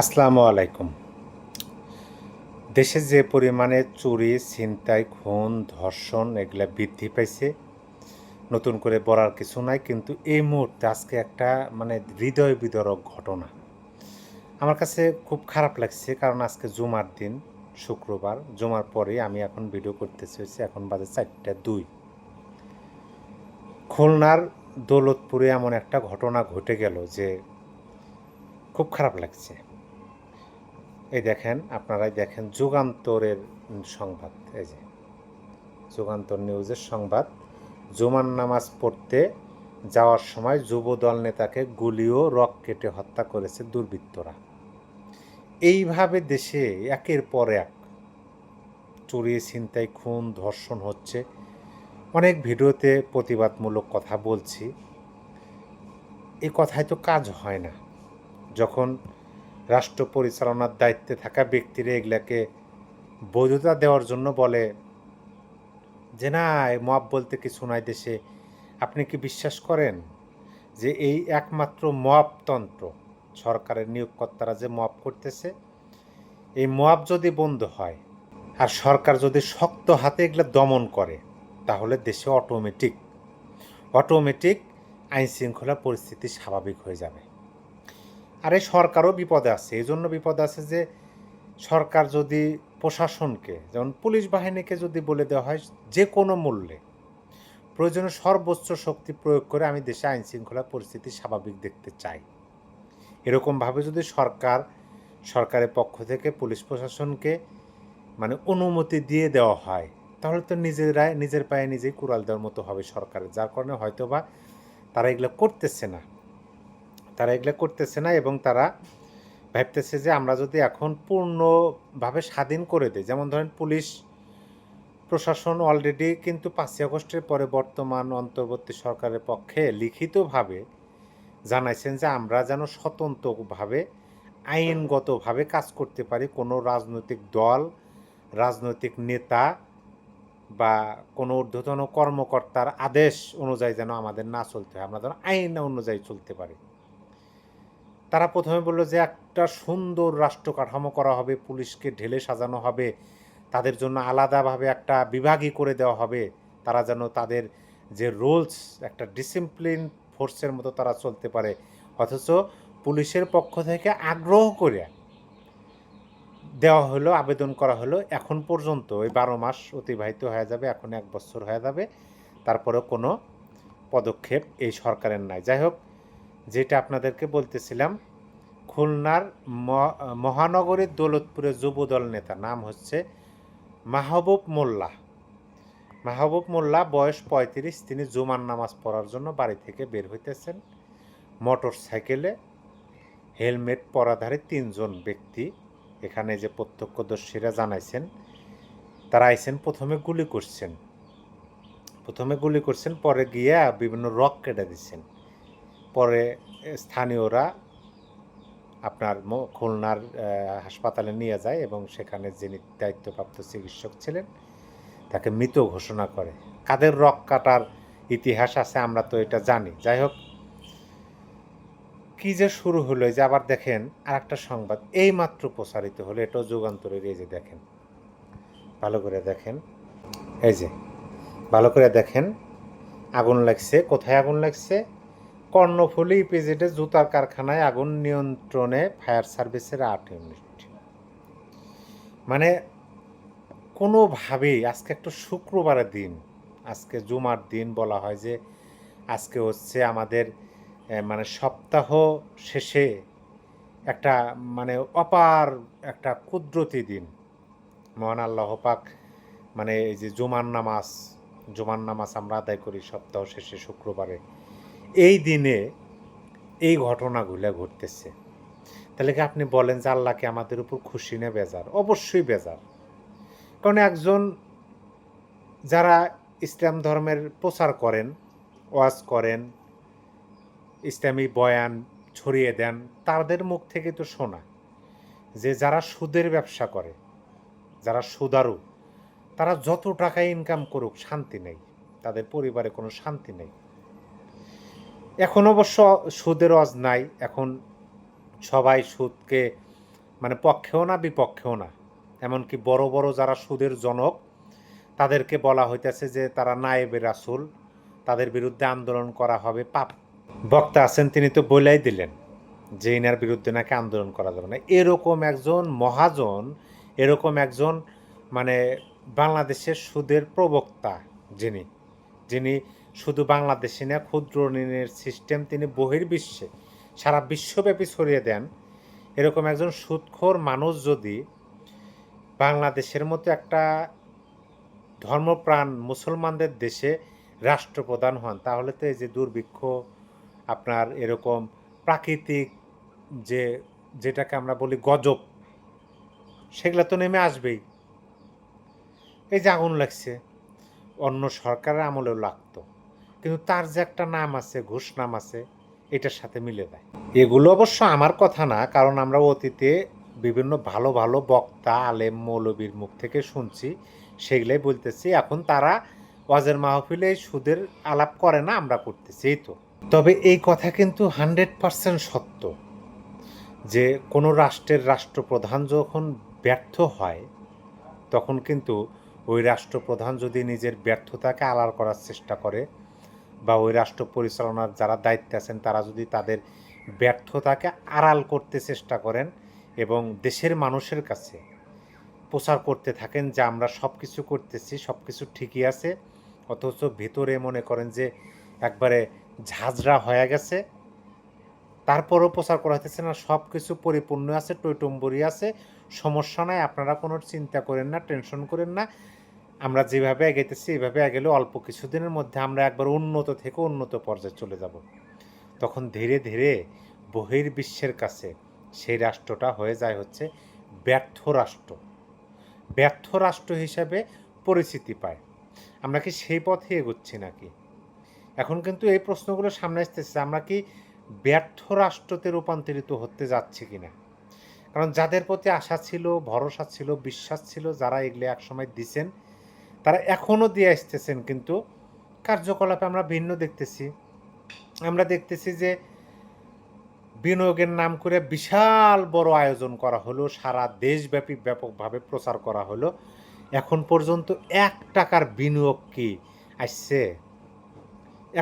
আসসালামু আলাইকুম। দেশে যে পরিমাণে চুরি, ছিনতাই, খুন, ধর্ষণ এগুলা বৃদ্ধি পাইছে, নতুন করে বলার কিছু নাই। কিন্তু এই মুহূর্তে আজকে একটা হৃদয় বিদারক ঘটনা। আমার কাছে খুব খারাপ লাগছে, কারণ আজকে জুমার দিন, শুক্রবার। জুমার পরেই আমি এখন ভিডিও করতেছি, এখন বাজে 4টা 2। খুলনার দৌলতপুরে এমন একটা ঘটনা ঘটে গেল যে খুব খারাপ লাগছে। এই দেখেন, আপনারাই দেখেন যুগান্তরের সংবাদ। এই যে যুগান্তর নিউজের সংবাদ, জুমার নামাজ পড়তে যাওয়ার সময় যুবদল নেতাকে গুলি ও রক কেটে হত্যা করেছে দুর্বৃত্তরা। এইভাবে দেশে একের পর এক চুরি, ছিনতাই, খুন, ধর্ষণ হচ্ছে। অনেক ভিডিওতে প্রতিবাদমূলক কথা বলছি, এই কথায় তো কাজ হয় না। যখন রাষ্ট্র পরিচালনার দায়িত্বে থাকা ব্যক্তিরা এগুলাকে বৈধতা দেওয়ার জন্য বলে যে না, মব বলতে কিছু নাই দেশে, আপনি কি বিশ্বাস করেন যে এই একমাত্র মবতন্ত্র, সরকারের নিয়োগকর্তারা যে মব করতেছে, এই মব যদি বন্ধ হয় আর সরকার যদি শক্ত হাতে এগুলো দমন করে, তাহলে দেশে অটোমেটিক আইন শৃঙ্খলা পরিস্থিতি স্বাভাবিক হয়ে যাবে। আর এই সরকারও বিপদে আছে। এই জন্য বিপদে আছে যে সরকার যদি প্রশাসনকে, যেমন পুলিশ বাহিনীকে যদি বলে দেওয়া হয় যে কোনো মূল্যে প্রয়োজনে সর্বোচ্চ শক্তি প্রয়োগ করে আমি দেশে আইন শৃঙ্খলা পরিস্থিতি স্বাভাবিক দেখতে চাই, এরকমভাবে যদি সরকারের পক্ষ থেকে পুলিশ প্রশাসনকে অনুমতি দিয়ে দেওয়া হয়, তাহলে তো নিজের পায়ে নিজেই কুড়াল দেওয়ার মতো হবে সরকারের। যার কারণে হয়তোবা তারা এগুলো করতেছে না এবং তারা ভাবতেছে যে আমরা যদি এখন পূর্ণভাবে স্বাধীন করে দিই, যেমন ধরেন পুলিশ প্রশাসন অলরেডি কিন্তু 5ই আগস্টের পরে বর্তমান অন্তর্বর্তী সরকারের পক্ষে লিখিতভাবে জানাইছেন যে আমরা যেন স্বতন্ত্রভাবে আইনগতভাবে কাজ করতে পারি। কোনো রাজনৈতিক দল, রাজনৈতিক নেতা বা কোনো ঊর্ধ্বতন কর্মকর্তার আদেশ অনুযায়ী যেন আমাদের না চলতে হয়, আমরা যেন আইন অনুযায়ী চলতে পারি। তারা প্রথমে বলল যে একটা সুন্দর রাষ্ট্র কাঠামো করা হবে, পুলিশকে ঢেলে সাজানো হবে, তাদের জন্য আলাদাভাবে একটা বিভাগই করে দেওয়া হবে, তারা যেন তাদের যে রুলস, একটা ডিসিপ্লিন ফোর্সের মতো তারা চলতে পারে। অথচ পুলিশের পক্ষ থেকে আগ্রহ করে দেওয়া হলো, আবেদন করা হলো, এখন পর্যন্ত ওই 12 মাস অতিবাহিত হয়ে যাবে, এখন 1 বছর হয়ে যাবে, তারপরেও কোনো পদক্ষেপ এই সরকারের নাই। যাই হোক, যেটা আপনাদেরকে বলতেছিলাম, খুলনার মহানগরীর দৌলতপুরের যুবদল নেতা, নাম হচ্ছে মাহবুব মোল্লা, বয়স 35। তিনি জুমার নামাজ পড়ার জন্য বাড়ি থেকে বের হইতেছেন। মোটর সাইকেলে হেলমেট পরাধারী 3 জন ব্যক্তি, এখানে যে প্রত্যক্ষদর্শীরা জানাইছেন, তারা আইছেন, প্রথমে গুলি করছেন, পরে গিয়ে বিভিন্ন রক কেটে দিচ্ছেন। পরে স্থানীয়রা আপনার খুলনার হাসপাতালে নিয়ে যায় এবং সেখানে যিনি দায়িত্বপ্রাপ্ত চিকিৎসক ছিলেন তাকে মৃত ঘোষণা করে। কাদের রক কাটার ইতিহাস আছে আমরা তো এটা জানি। যাই হোক, কী যে শুরু হলো, যে আবার দেখেন আর একটা সংবাদ এইমাত্র প্রচারিত হলো, এটাও যুগান্তরের। এই যে দেখেন, ভালো করে দেখেন, এই যে ভালো করে দেখেন, আগুন লাগছে। কোথায় আগুন লাগছে? কর্ণফুলী ইপিজেডে জুতার কারখানায় আগুন নিয়ন্ত্রণে ফায়ার সার্ভিসের 8 ইউনিট। কোনোভাবেই আজকে একটা শুক্রবারের দিন, আজকে জুমার দিন বলা হয় যে আজকে হচ্ছে আমাদের সপ্তাহ শেষে একটা অপার একটা কুদরতি দিন। মহান আল্লাহ পাক এই যে জুমার নামাজ আমরা আদায় করি সপ্তাহ শেষে শুক্রবারে, এই দিনে এই ঘটনাগুলো ঘটতেছে। তাহলে কি আপনি বলেন যে আল্লাহ কি আমাদের উপর খুশি না বেজার? অবশ্যই বেজার। কারণ একজন যারা ইসলাম ধর্মের প্রচার করেন, ওয়াজ করেন, ইসলামী বয়ান ছড়িয়ে দেন, তাদের মুখ থেকে তো শোনা যে যারা সুদের ব্যবসা করে, যারা সুদারু, তারা যত টাকা ইনকাম করুক শান্তি নেই, তাদের পরিবারে কোনো শান্তি নেই। এখন অবশ্য সুদের ওয়াজ নাই, এখন সবাই সুদকে মানে পক্ষেও না বিপক্ষেও না। এমনকি বড় বড় যারা সুদের জনক তাদেরকে বলা হইতেছে যে তারা নায়েবে রাসূল, তাদের বিরুদ্ধে আন্দোলন করা হবে পাপ। বক্তা আছেন তিনি তো বলেই দিলেন যে ইনার বিরুদ্ধে নাকি আন্দোলন করা যাবে না। এরকম একজন মহাজন, এরকম একজন মানে বাংলাদেশের সুদের প্রবক্তা যিনি, যিনি শুধু বাংলাদেশে না ক্ষুদ্র ঋণের সিস্টেম তিনি বহির্বিশ্বে সারা বিশ্বব্যাপী ছড়িয়ে দেন, এরকম একজন সুদখোর মানুষ যদি বাংলাদেশের মতো একটা ধর্মপ্রাণ মুসলমানদের দেশে রাষ্ট্রপ্রধান হন, তাহলে তো এই যে দুর্ভিক্ষ, আপনার এরকম প্রাকৃতিক যে যেটাকে আমরা বলি গজব, সেগুলো তো নেমে আসবেই। এই যে আগুন লাগছে, অন্য সরকারের আমলেও লাগতো, কিন্তু তার যে একটা নাম আছে, ঘুষ নাম আছে, এটার সাথে মিলে দেয়। এগুলো অবশ্য আমার কথা না, কারণ আমরা অতীতে বিভিন্ন ভালো ভালো বক্তা আলেম মৌলবীর মুখ থেকে শুনছি, সেগুলাই বলতেছি। এখন তারা ওয়াজের মাহফিলে সুদের আলাপ করে না, আমরা করতেছি, এই তো। তবে এই কথা কিন্তু 100% সত্য যে কোনো রাষ্ট্রের রাষ্ট্রপ্রধান যখন ব্যর্থ হয়, তখন কিন্তু ওই রাষ্ট্রপ্রধান যদি নিজের ব্যর্থতাকে আড়াল করার চেষ্টা করে, বা ওই রাষ্ট্র পরিচালনার যারা দায়িত্বে আছেন তারা যদি তাদের ব্যর্থতাকে আড়াল করতে চেষ্টা করেন এবং দেশের মানুষের কাছে প্রচার করতে থাকেন যে আমরা সব কিছু করতেছি, সব কিছু ঠিকই আছে, অথচ ভেতরে মনে করেন যে একবারে ঝাঁঝরা হয়ে গেছে, তারপরেও প্রচার করা হইতেছে না সব কিছু পরিপূর্ণ আছে, টইটম্বুরি আছে, সমস্যা নাই, আপনারা কোনো চিন্তা করেন না, টেনশন করেন না, আমরা যেভাবে এগোইতেছি এইভাবে এগেলে অল্প কিছুদিনের মধ্যে আমরা একবার উন্নত থেকে উন্নত পর্যায়ে চলে যাব। তখন ধীরে ধীরে বহির্বিশ্বের কাছে সেই রাষ্ট্রটা হয়ে যায় হচ্ছে ব্যর্থ রাষ্ট্র, ব্যর্থ রাষ্ট্র হিসাবে পরিচিতি পায়। আমরা কি সেই পথে এগোচ্ছি নাকি? এখন কিন্তু এই প্রশ্নগুলো সামনে আসতেছে, আমরা কি ব্যর্থ রাষ্ট্রতে রূপান্তরিত হতে যাচ্ছি কিনা? কারণ যাদের প্রতি আশা ছিল, ভরসা ছিল, বিশ্বাস ছিল, যারা এগুলো একসময় দিছেন, তারা এখনও দিয়ে আসতেছেন, কিন্তু কার্যকলাপে আমরা ভিন্ন দেখতেছি। আমরা দেখতেছি যে বিনিয়োগের নাম করে বিশাল বড় আয়োজন করা হলো, সারা দেশব্যাপী ব্যাপকভাবে প্রচার করা হলো। এখন পর্যন্ত 1 টাকার বিনিয়োগ কি আসছে?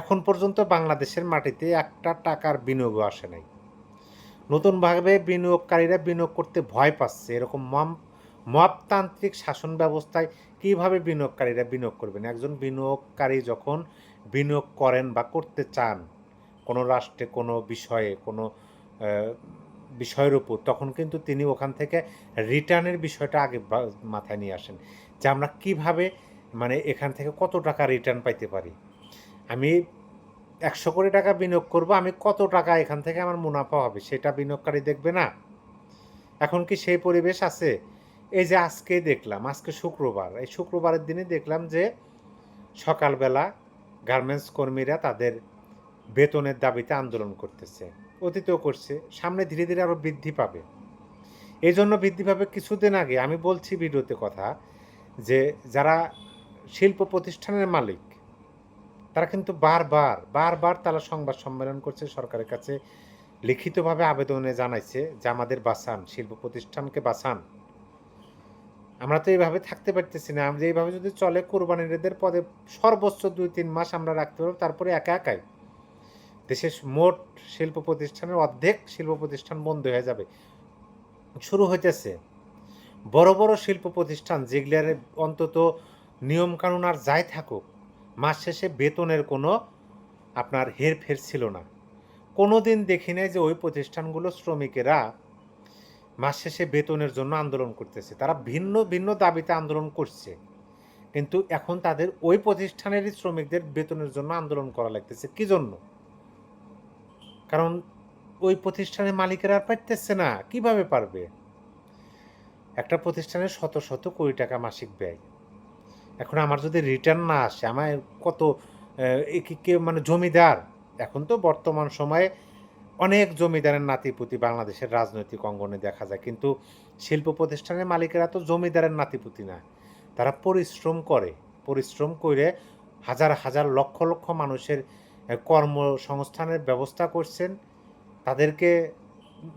এখন পর্যন্ত বাংলাদেশের মাটিতে 1টা টাকার বিনিয়োগও আসে নাই। নতুনভাবে বিনিয়োগকারীরা বিনিয়োগ করতে ভয় পাচ্ছে। এরকম মপতান্ত্রিক শাসন ব্যবস্থায় কীভাবে বিনিয়োগকারীরা বিনিয়োগ করবেন? একজন বিনিয়োগকারী যখন বিনিয়োগ করেন বা করতে চান কোনো রাষ্ট্রে, কোনো বিষয়ে, কোনো বিষয়ের উপর, তখন কিন্তু তিনি ওখান থেকে রিটার্নের বিষয়টা আগে মাথায় নিয়ে আসেন যে আমরা কীভাবে মানে এখান থেকে কত টাকা রিটার্ন পাইতে পারি। আমি 100 কোটি টাকা বিনিয়োগ করব, আমি কত টাকা এখান থেকে আমার মুনাফা হবে সেটা বিনিয়োগকারী দেখবে না? এখন কি সেই পরিবেশ আছে? এই যে আজকে দেখলাম, আজকে শুক্রবার, এই শুক্রবারের দিনে দেখলাম যে সকালবেলা গার্মেন্টস কর্মীরা তাদের বেতনের দাবিতে আন্দোলন করতেছে, অতীতেও করছে, সামনে ধীরে ধীরে আরও বৃদ্ধি পাবে। এই জন্য বৃদ্ধি পাবে। কিছুদিন আগে আমি বলছি ভিডিওতে কথা যে যারা শিল্প প্রতিষ্ঠানের মালিক তারা কিন্তু বারবার তারা সংবাদ সম্মেলন করছে, সরকারের কাছে লিখিতভাবে আবেদনে জানাইছে যে আমাদের বাঁচান, শিল্প প্রতিষ্ঠানকে বাঁচান। আমরা তো এইভাবে থাকতে পারতেছি না, আমরা এইভাবে যদি চলে কোরবানির ঈদের পদে সর্বোচ্চ 2-3 মাস আমরা রাখতে পারবো, তারপরে একাই দেশের মোট শিল্প প্রতিষ্ঠানের অর্ধেক শিল্প প্রতিষ্ঠান বন্ধ হয়ে যাবে। শুরু হইতেছে বড় বড় শিল্প প্রতিষ্ঠান যেগুলার অন্তত নিয়মকানুন আর যাই থাকুক, মাস শেষে বেতনের কোনো আপনার হেরফের ছিল না। কোনো দিন দেখি নাই যে ওই প্রতিষ্ঠানগুলো শ্রমিকেরা মাস শেষে বেতনের জন্য আন্দোলন করতেছে। তারা ভিন্ন ভিন্ন দাবিতে আন্দোলন করছে, কিন্তু এখন তাদের ওই প্রতিষ্ঠানেরই শ্রমিকদের বেতনের জন্য আন্দোলন করা লাগতেছে। কি জন্য? কারণ ওই প্রতিষ্ঠানের মালিকেরা আর পারতেছে না। কিভাবে পারবে? একটা প্রতিষ্ঠানের শত শত কোটি টাকা মাসিক ব্যয়। এখন আমার যদি রিটার্ন না আসে, আমার কত কেউ মানে জমিদার, এখন তো বর্তমান সময়ে অনেক জমিদারের নাতিপুতি বাংলাদেশের রাজনৈতিক অঙ্গনে দেখা যায়, কিন্তু শিল্প প্রতিষ্ঠানের মালিকেরা তো জমিদারের নাতিপুতি না। তারা পরিশ্রম করে হাজার হাজার লক্ষ লক্ষ মানুষের কর্মসংস্থানের ব্যবস্থা করছেন, তাদেরকে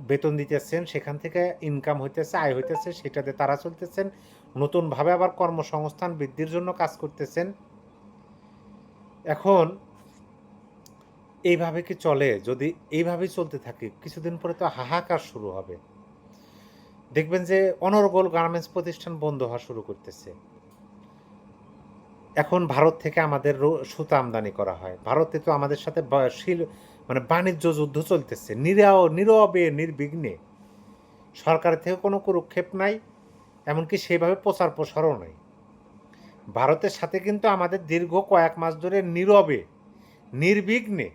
বেতন দিতেছেন, সেখান থেকে ইনকাম হইতেছে, আয় হইতেছে, সেটাতে তারা চলতেছেন। নতুনভাবে আবার কর্মসংস্থান বৃদ্ধির জন্য কাজ করতেছেন। এখন এইভাবে কি চলে? যদি এইভাবেই চলতে থাকে, কিছুদিন পরে তো হাহাকার শুরু হবে। দেখবেন যে অনর্গল গার্মেন্টস প্রতিষ্ঠান বন্ধ হওয়া শুরু করতেছে। এখন ভারত থেকে আমাদের সুতা আমদানি করা হয়। ভারতে তো আমাদের সাথে মানে বাণিজ্য যুদ্ধ চলতেছে। নীরবে নির্বিঘ্নে। সরকারের থেকে কোনো কুরুক্ষেপ নাই, এমনকি সেভাবে প্রচার প্রসারও নাই। ভারতের সাথে কিন্তু আমাদের দীর্ঘ কয়েক মাস ধরে নীরবে নির্বিঘ্নে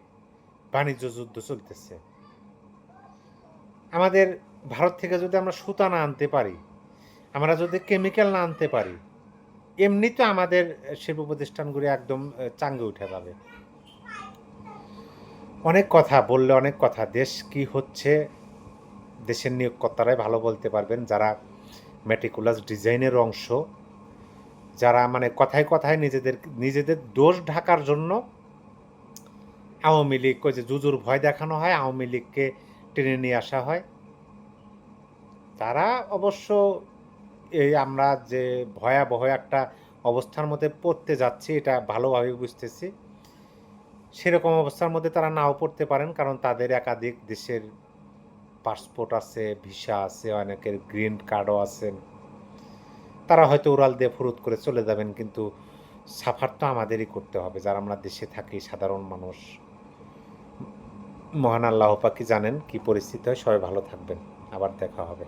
বাণিজ্য যুদ্ধ চলতেছে। আমাদের ভারত থেকে যদি আমরা সুতা না আনতে পারি, আমরা যদি কেমিক্যাল না আনতে পারি, এমনিতে আমাদের শিল্প প্রতিষ্ঠানগুলি একদম চাঙ্গে উঠে যাবে। অনেক কথা বললে অনেক কথা। দেশ কি হচ্ছে দেশের নিয়োগকর্তারাই ভালো বলতে পারবেন, যারা মেটিকুলাস ডিজাইনের অংশ, যারা মানে কথায় কথায় নিজেদের দোষ ঢাকার জন্য আওয়ামী লীগ, ওই যে জুজুর ভয় দেখানো হয়, আওয়ামী লীগকে টেনে নিয়ে আসা হয়। তারা অবশ্য এই আমরা যে ভয়াবহ একটা অবস্থার মধ্যে পড়তে যাচ্ছি এটা ভালোভাবে বুঝতেছি। সেরকম অবস্থার মধ্যে তারা নাও পড়তে পারেন, কারণ তাদের একাধিক দেশের পাসপোর্ট আছে, ভিসা আছে, অনেকের গ্রিন কার্ডও আছে। তারা হয়তো উড়াল দিয়ে ফুরুত করে চলে যাবেন, কিন্তু সাফার তো আমাদেরই করতে হবে, যারা আমরা দেশে থাকি সাধারণ মানুষ। মহান আল্লাহ পাকই জানেন কি পরিস্থিতি হয়। সবাই ভালো থাকবেন, আবার দেখা হবে।